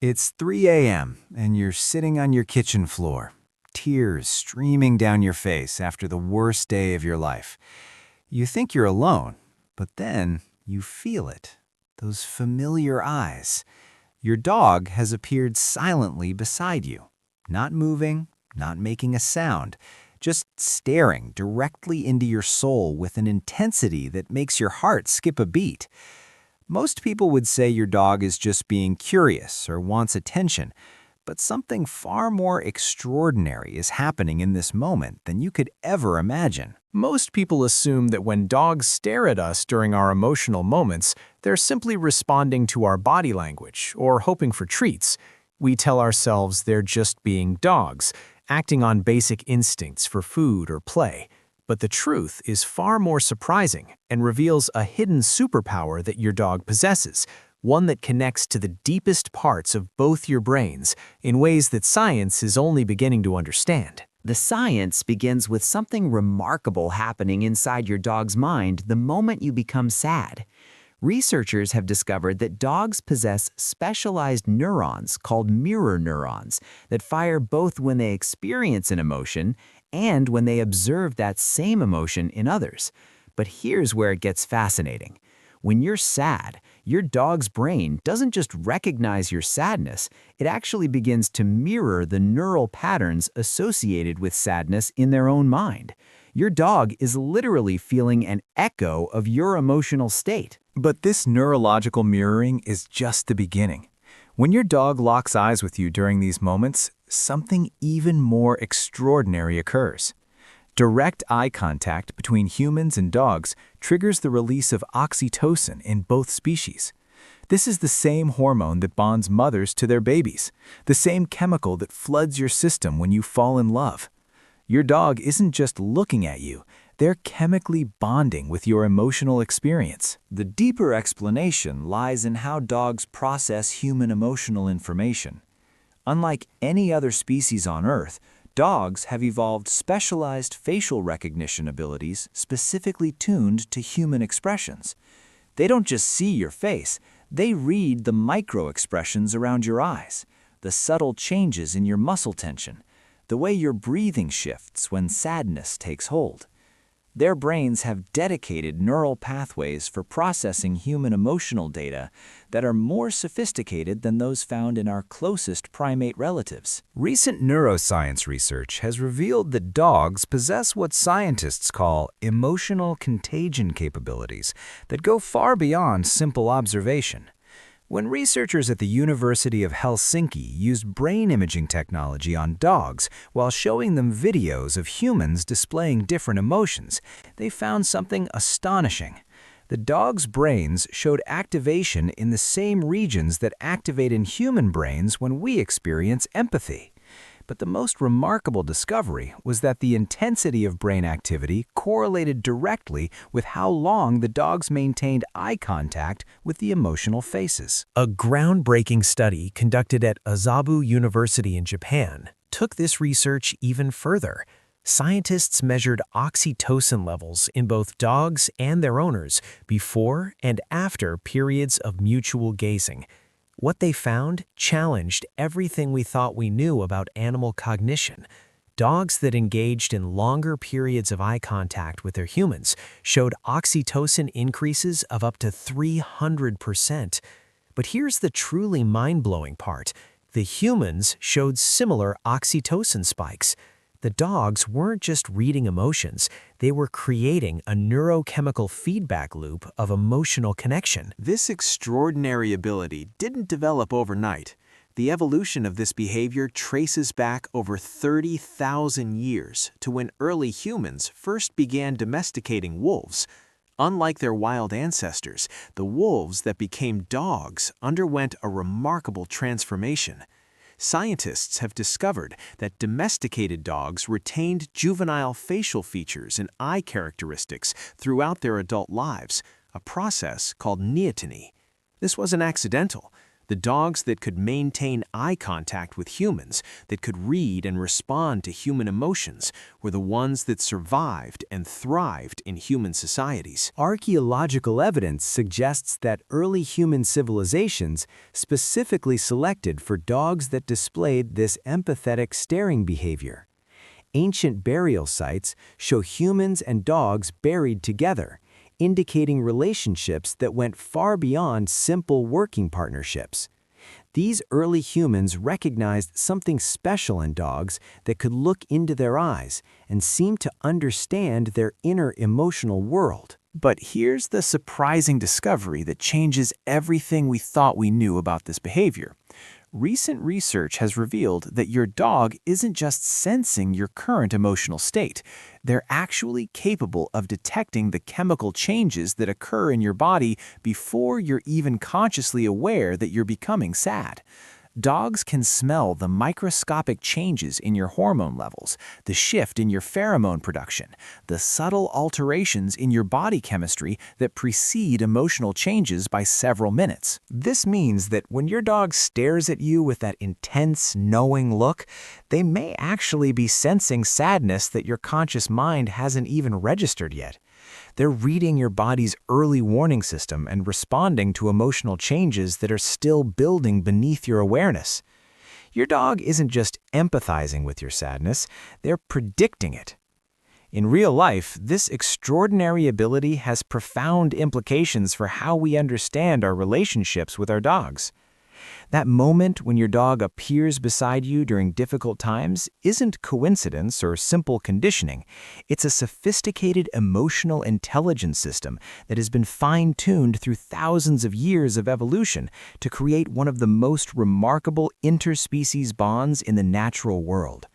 It's 3 a.m., and you're sitting on your kitchen floor, tears streaming down your face after the worst day of your life. You think you're alone, but then you feel it. Those familiar eyes. Your dog has appeared silently beside you, not moving, not making a sound, just staring directly into your soul with an intensity that makes your heart skip a beat. Most people would say your dog is just being curious or wants attention, but something far more extraordinary is happening in this moment than you could ever imagine. Most people assume that when dogs stare at us during our emotional moments, they're simply responding to our body language or hoping for treats. We tell ourselves they're just being dogs, acting on basic instincts for food or play. But the truth is far more surprising and reveals a hidden superpower that your dog possesses, one that connects to the deepest parts of both your brains in ways that science is only beginning to understand. The science begins with something remarkable happening inside your dog's mind the moment you become sad. Researchers have discovered that dogs possess specialized neurons called mirror neurons that fire both when they experience an emotion and when they observe that same emotion in others. But here's where it gets fascinating. When you're sad, your dog's brain doesn't just recognize your sadness, it actually begins to mirror the neural patterns associated with sadness in their own mind. Your dog is literally feeling an echo of your emotional state. But this neurological mirroring is just the beginning. When your dog locks eyes with you during these moments, something even more extraordinary occurs. Direct eye contact between humans and dogs triggers the release of oxytocin in both species. This is the same hormone that bonds mothers to their babies, the same chemical that floods your system when you fall in love. Your dog isn't just looking at you, they're chemically bonding with your emotional experience. The deeper explanation lies in how dogs process human emotional information. Unlike any other species on Earth, dogs have evolved specialized facial recognition abilities specifically tuned to human expressions. They don't just see your face, they read the micro-expressions around your eyes, the subtle changes in your muscle tension, the way your breathing shifts when sadness takes hold. Their brains have dedicated neural pathways for processing human emotional data that are more sophisticated than those found in our closest primate relatives. Recent neuroscience research has revealed that dogs possess what scientists call emotional contagion capabilities that go far beyond simple observation. When researchers at the University of Helsinki used brain imaging technology on dogs while showing them videos of humans displaying different emotions, they found something astonishing. The dogs' brains showed activation in the same regions that activate in human brains when we experience empathy. But the most remarkable discovery was that the intensity of brain activity correlated directly with how long the dogs maintained eye contact with the emotional faces. A groundbreaking study conducted at Azabu University in Japan took this research even further. Scientists measured oxytocin levels in both dogs and their owners before and after periods of mutual gazing. What they found challenged everything we thought we knew about animal cognition. Dogs that engaged in longer periods of eye contact with their humans showed oxytocin increases of up to 300%. But here's the truly mind-blowing part. The humans showed similar oxytocin spikes. The dogs weren't just reading emotions, they were creating a neurochemical feedback loop of emotional connection. This extraordinary ability didn't develop overnight. The evolution of this behavior traces back over 30,000 years to when early humans first began domesticating wolves. Unlike their wild ancestors, the wolves that became dogs underwent a remarkable transformation. Scientists have discovered that domesticated dogs retained juvenile facial features and eye characteristics throughout their adult lives, a process called neoteny. This wasn't accidental. The dogs that could maintain eye contact with humans, that could read and respond to human emotions, were the ones that survived and thrived in human societies. Archaeological evidence suggests that early human civilizations specifically selected for dogs that displayed this empathetic staring behavior. Ancient burial sites show humans and dogs buried together, indicating relationships that went far beyond simple working partnerships. These early humans recognized something special in dogs that could look into their eyes and seem to understand their inner emotional world. But here's the surprising discovery that changes everything we thought we knew about this behavior. Recent research has revealed that your dog isn't just sensing your current emotional state. They're actually capable of detecting the chemical changes that occur in your body before you're even consciously aware that you're becoming sad. Dogs can smell the microscopic changes in your hormone levels, the shift in your pheromone production, the subtle alterations in your body chemistry that precede emotional changes by several minutes. This means that when your dog stares at you with that intense, knowing look, they may actually be sensing sadness that your conscious mind hasn't even registered yet. They're reading your body's early warning system and responding to emotional changes that are still building beneath your awareness. Your dog isn't just empathizing with your sadness, they're predicting it. In real life, this extraordinary ability has profound implications for how we understand our relationships with our dogs. That moment when your dog appears beside you during difficult times isn't coincidence or simple conditioning. It's a sophisticated emotional intelligence system that has been fine-tuned through thousands of years of evolution to create one of the most remarkable interspecies bonds in the natural world.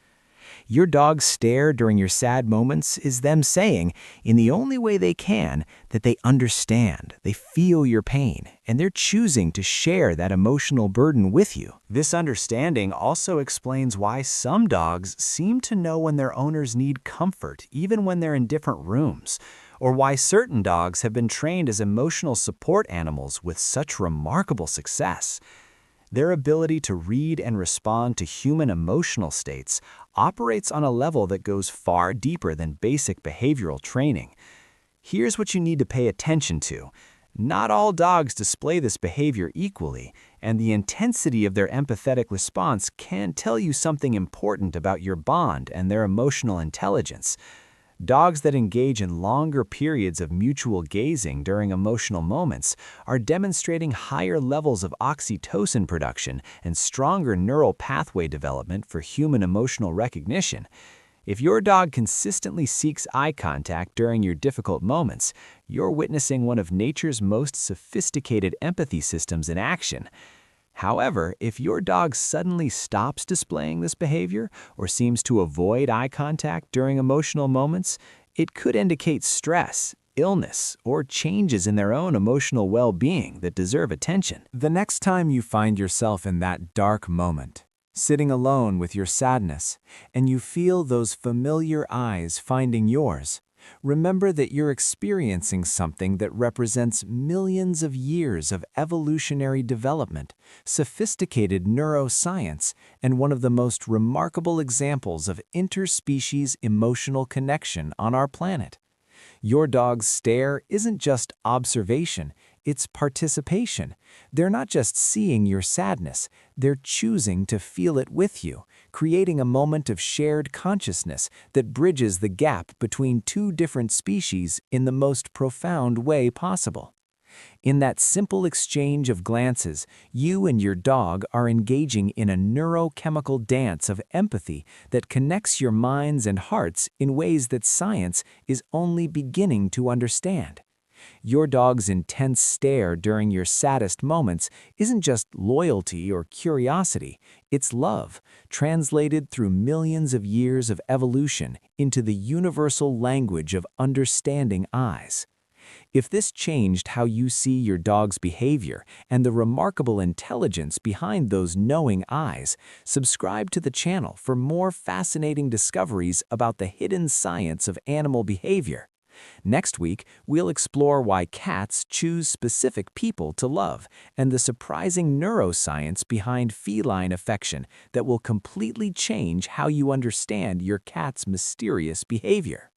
Your dog's stare during your sad moments is them saying, in the only way they can, that they understand, they feel your pain, and they're choosing to share that emotional burden with you. This understanding also explains why some dogs seem to know when their owners need comfort, even when they're in different rooms, or why certain dogs have been trained as emotional support animals with such remarkable success. Their ability to read and respond to human emotional states operates on a level that goes far deeper than basic behavioral training. Here's what you need to pay attention to. Not all dogs display this behavior equally, and the intensity of their empathetic response can tell you something important about your bond and their emotional intelligence. Dogs that engage in longer periods of mutual gazing during emotional moments are demonstrating higher levels of oxytocin production and stronger neural pathway development for human emotional recognition. If your dog consistently seeks eye contact during your difficult moments, you're witnessing one of nature's most sophisticated empathy systems in action. However, if your dog suddenly stops displaying this behavior or seems to avoid eye contact during emotional moments, it could indicate stress, illness, or changes in their own emotional well-being that deserve attention. The next time you find yourself in that dark moment, sitting alone with your sadness, and you feel those familiar eyes finding yours, remember that you're experiencing something that represents millions of years of evolutionary development, sophisticated neuroscience, and one of the most remarkable examples of interspecies emotional connection on our planet. Your dog's stare isn't just observation, it's participation. They're not just seeing your sadness, they're choosing to feel it with you, creating a moment of shared consciousness that bridges the gap between two different species in the most profound way possible. In that simple exchange of glances, you and your dog are engaging in a neurochemical dance of empathy that connects your minds and hearts in ways that science is only beginning to understand. Your dog's intense stare during your saddest moments isn't just loyalty or curiosity, it's love, translated through millions of years of evolution into the universal language of understanding eyes. If this changed how you see your dog's behavior and the remarkable intelligence behind those knowing eyes, subscribe to the channel for more fascinating discoveries about the hidden science of animal behavior. Next week, we'll explore why cats choose specific people to love and the surprising neuroscience behind feline affection that will completely change how you understand your cat's mysterious behavior.